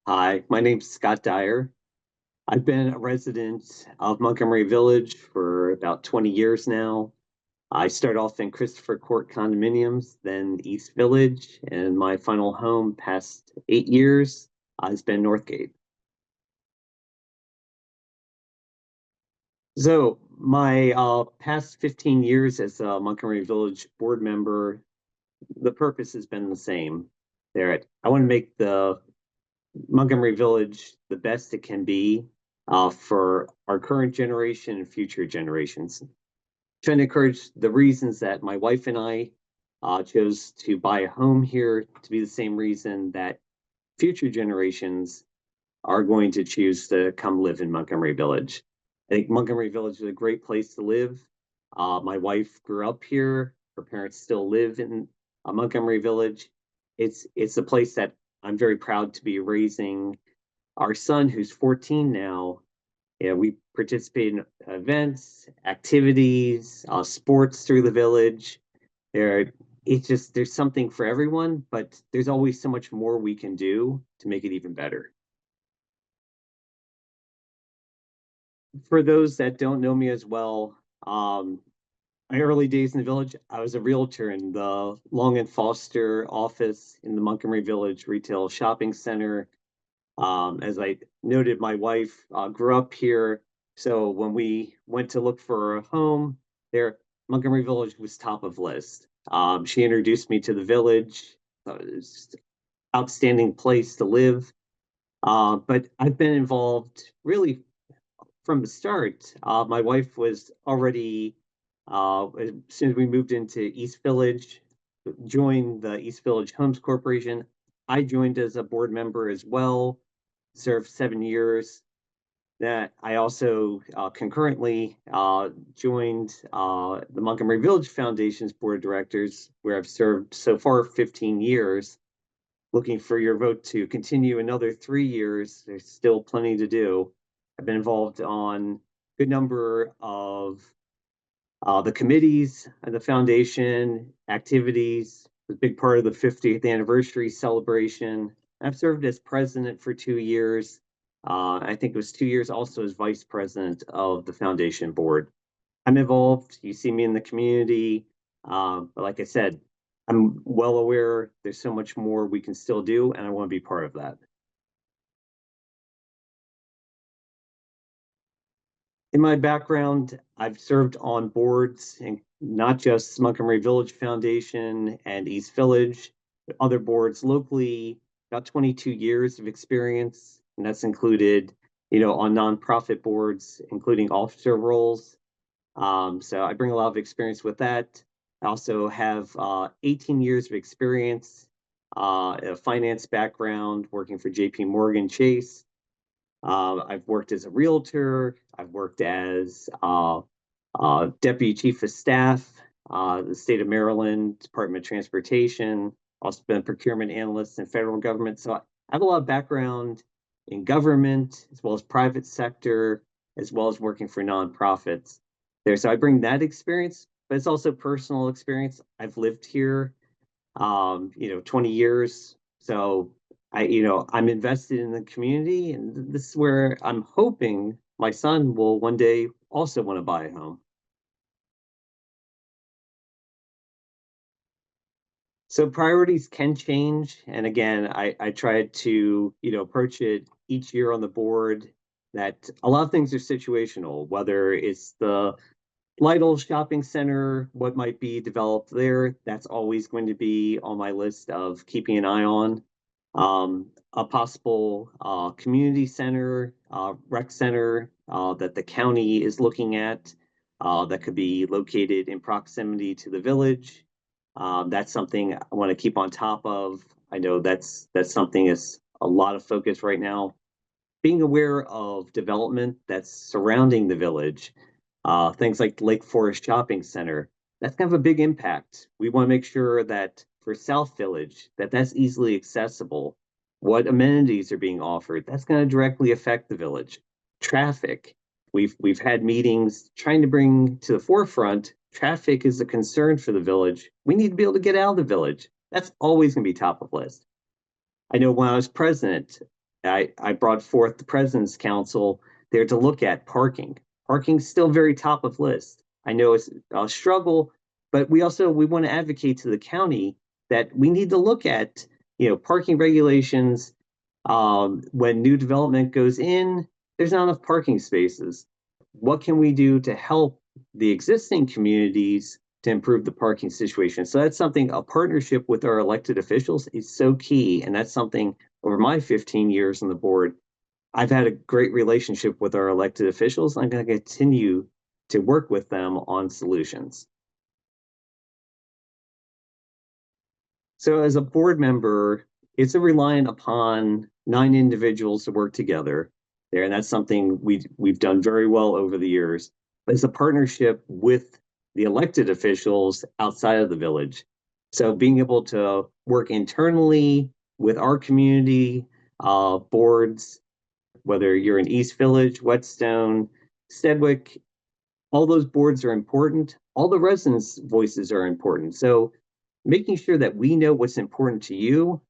Hi, my name's Scott Dyer. I've been a resident of Montgomery Village for about 20 years now. I started off in Christopher Court condominiums, then East Village, and my final home past 8 years has been Northgate. So my past 15 years as a Montgomery Village board member, the purpose has been the same. I want to make the Montgomery Village the best it can be for our current generation and future generations. Trying to encourage the reasons that my wife and I chose to buy a home here to be the same reason that future generations are going to choose to come live in Montgomery Village. I think Montgomery Village is a great place to live. My wife grew up here. Her parents still live in Montgomery Village. It's a place that I'm very proud to be raising our son, who's 14 now. Yeah, we participate in events, activities, sports through the village. There, there's something for everyone, but there's always so much more we can do to make it even better. For those that don't know me as well, my early days in the village, I was a realtor in the Long and Foster office in the Montgomery Village Retail Shopping Center. As I noted, my wife grew up here. So when we went to look for a home there, Montgomery Village was top of list. She introduced me to the village. It's just an outstanding place to live. But I've been involved really from the start. My wife was already, as soon as we moved into East Village, joined the East Village Homes Corporation. I joined as a board member as well, served 7 years. That I also concurrently joined the Montgomery Village Foundation's board of directors, where I've served so far 15 years. Looking for your vote to continue another 3 years. There's still plenty to do. I've been involved on a good number of the committees and the foundation activities. A big part of the 50th anniversary celebration. I've served as president for 2 years. I think it was 2 years also as vice president of the foundation board. I'm involved. You see me in the community. But like I said, I'm well aware there's so much more we can still do, and I want to be part of that. In my background, I've served on boards and not just Montgomery Village Foundation and East Village, but other boards locally, about 22 years of experience. And that's included, on nonprofit boards, including officer roles. So I bring a lot of experience with that. I also have 18 years of experience, a finance background, working for JP Morgan Chase. I've worked as a realtor. I've worked as deputy chief of staff, the state of Maryland Department of Transportation. Also been a procurement analyst in federal government. So I have a lot of background in government as well as private sector, as well as working for nonprofits there. So I bring that experience, but it's also personal experience. I've lived here, 20 years. So I'm invested in the community, and this is where I'm hoping my son will one day also want to buy a home. So priorities can change. And again, I try to, approach it each year on the board that a lot of things are situational, whether it's the Lytle Shopping Center, what might be developed there, that's always going to be on my list of keeping an eye on. A possible community center, rec center that the county is looking at that could be located in proximity to the village. That's something I want to keep on top of. I know that's something is a lot of focus right now. Being aware of development that's surrounding the village, things like Lake Forest Shopping Center, that's kind of a big impact. We want to make sure that for South Village, that's easily accessible. What amenities are being offered, that's going to directly affect the village. Traffic, we've had meetings trying to bring to the forefront. Traffic is a concern for the village. We need to be able to get out of the village. That's always going to be top of list. I know when I was president, I brought forth the President's Council there to look at parking. Parking's still very top of list. I know it's a struggle, but we want to advocate to the county that we need to look at, parking regulations. When new development goes in, there's not enough parking spaces. What can we do to help the existing communities to improve the parking situation? So that's something, a partnership with our elected officials is so key. And that's something over my 15 years on the board, I've had a great relationship with our elected officials. I'm going to continue to work with them on solutions. So as a board member, it's a reliant upon 9 individuals to work together there. And that's something we've done very well over the years. But it's a partnership with the elected officials outside of the village. So being able to work internally with our community boards, whether you're in East Village, Whetstone, Sedgwick, all those boards are important. All the residents' voices are important. So making sure that we know what's important to you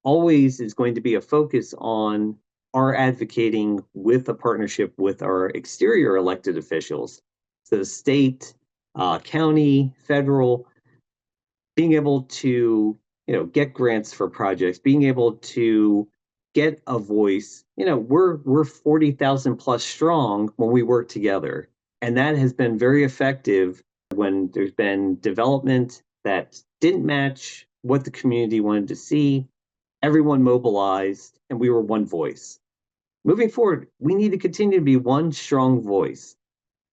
always is going to be a focus on our advocating with a partnership with our exterior elected officials. So the state, county, federal, being able to, get grants for projects, being able to get a voice. We're 40,000 plus strong when we work together. And that has been very effective when there's been development that didn't match what the community wanted to see. Everyone mobilized and we were one voice. Moving forward, we need to continue to be one strong voice.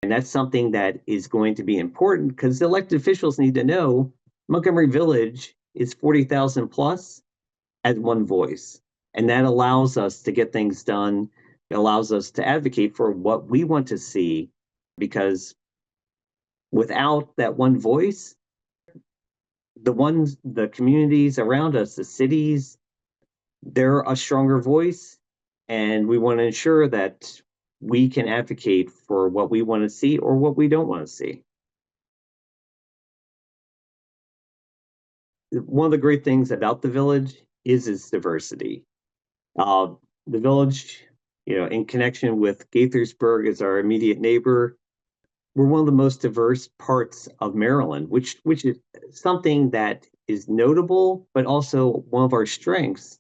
And that's something that is going to be important because the elected officials need to know Montgomery Village is 40,000 plus as one voice. And that allows us to get things done. It allows us to advocate for what we want to see, because without that one voice, the communities around us, the cities, they're a stronger voice. And we want to ensure that we can advocate for what we want to see or what we don't want to see. One of the great things about the village is its diversity. The village, in connection with Gaithersburg as our immediate neighbor, we're one of the most diverse parts of Maryland, which is something that is notable, but also one of our strengths,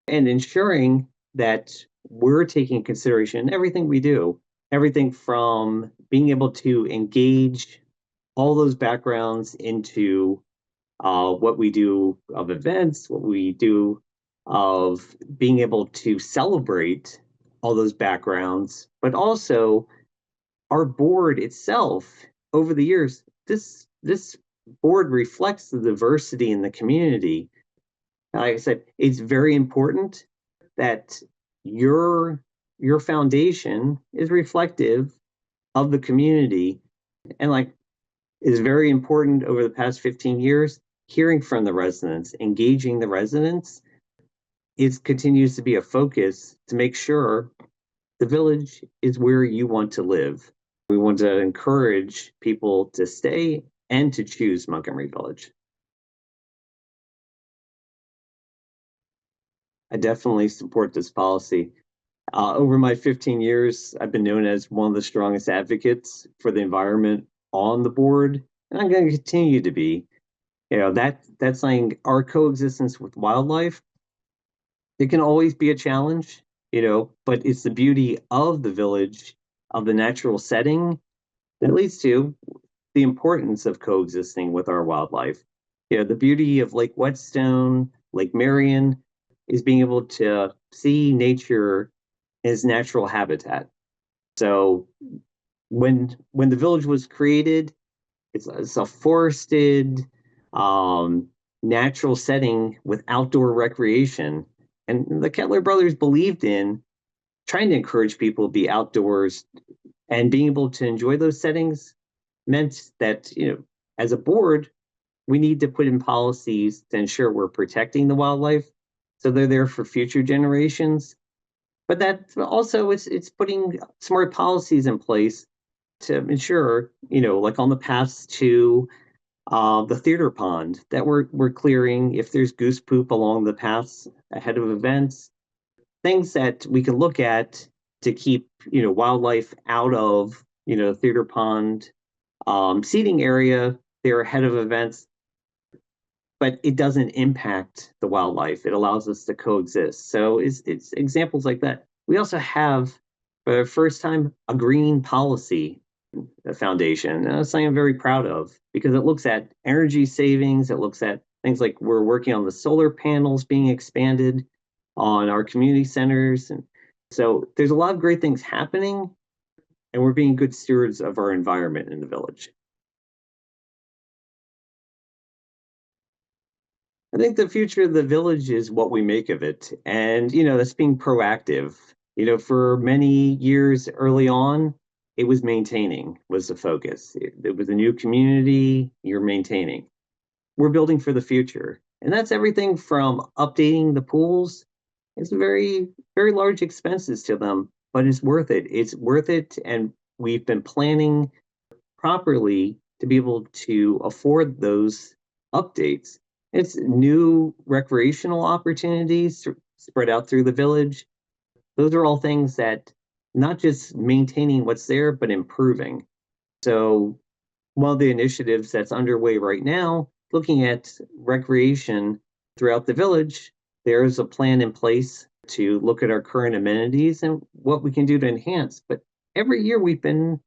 and ensuring that we're taking consideration in everything we do, everything from being able to engage all those backgrounds into what we do of events, what we do of being able to celebrate all those backgrounds, but also our board itself over the years, this board reflects the diversity in the community. Like I said, it's very important that your foundation is reflective of the community. And is very important over the past 15 years, hearing from the residents, engaging the residents, it continues to be a focus to make sure the village is where you want to live. We want to encourage people to stay and to choose Montgomery Village. I definitely support this policy. Over my 15 years, I've been known as one of the strongest advocates for the environment on the board, and I'm going to continue to be. That's saying our coexistence with wildlife. It can always be a challenge, but it's the beauty of the village, of the natural setting, that leads to the importance of coexisting with our wildlife. The beauty of Lake Whetstone, Lake Marion, is being able to see nature in its natural habitat. So when the village was created, it's a forested, natural setting with outdoor recreation. And the Kettler brothers believed in trying to encourage people to be outdoors, and being able to enjoy those settings meant that, as a board, we need to put in policies to ensure we're protecting the wildlife so they're there for future generations. But that also it's putting smart policies in place to ensure, like on the paths to the theater pond, that we're clearing if there's goose poop along the paths ahead of events. things that we can look at to keep, wildlife out of, the theater pond seating area. They're ahead of events, but it doesn't impact the wildlife. It allows us to coexist. So it's examples like that. We also have, for the first time, a green policy foundation. And that's something I'm very proud of because it looks at energy savings. It looks at things like we're working on the solar panels being expanded on our community centers. And so there's a lot of great things happening, and we're being good stewards of our environment in the village. I think the future of the village is what we make of it. And, that's being proactive. For many years early on, it was maintaining was the focus. It was a new community, you're maintaining. We're building for the future. And that's everything from updating the pools. It's very, very large expenses to them, but it's worth it. It's worth it. And we've been planning properly to be able to afford those updates. It's new recreational opportunities spread out through the village. Those are all things that not just maintaining what's there, but improving. So one of the initiatives that's underway right now, looking at recreation throughout the village, there's a plan in place to look at our current amenities and what we can do to enhance. But every year we've been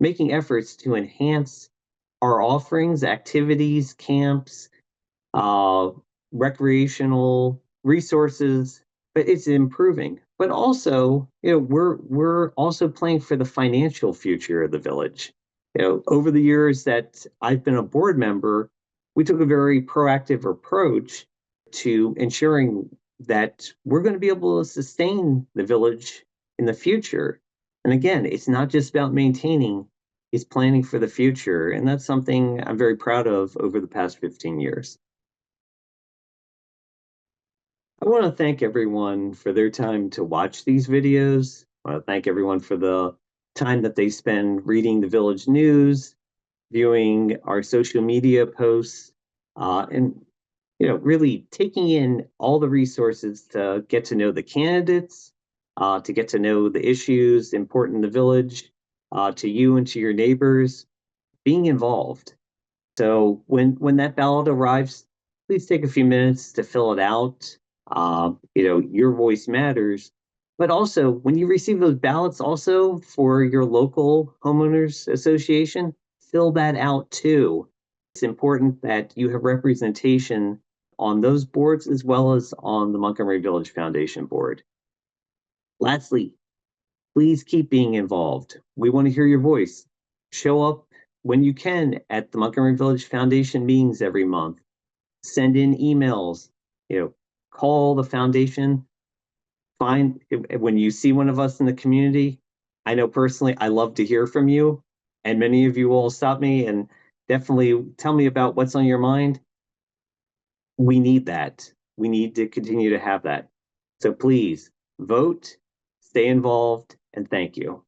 making efforts to enhance our offerings, activities, camps, uh, recreational resources, but it's improving. But also, we're also playing for the financial future of the village. Over the years that I've been a board member, we took a very proactive approach to ensuring that we're going to be able to sustain the village in the future. And again, it's not just about maintaining, it's planning for the future. And that's something I'm very proud of over the past 15 years. I want to thank everyone for their time to watch these videos. I want to thank everyone for the time that they spend reading the village news, viewing our social media posts, and really taking in all the resources to get to know the candidates, to get to know the issues important in the village, to you and to your neighbors, being involved. So when that ballot arrives, please take a few minutes to fill it out. Your voice matters. But also, when you receive those ballots, also for your local homeowners association, fill that out too. It's important that you have representation on those boards as well as on the Montgomery Village Foundation board. Lastly, please keep being involved. We want to hear your voice. Show up when you can at the Montgomery Village Foundation meetings every month. Send in emails, call the foundation. Find when you see one of us in the community. I know personally, I love to hear from you, and many of you will stop me and definitely tell me about what's on your mind. We need that. We need to continue to have that. So please vote, stay involved, and thank you.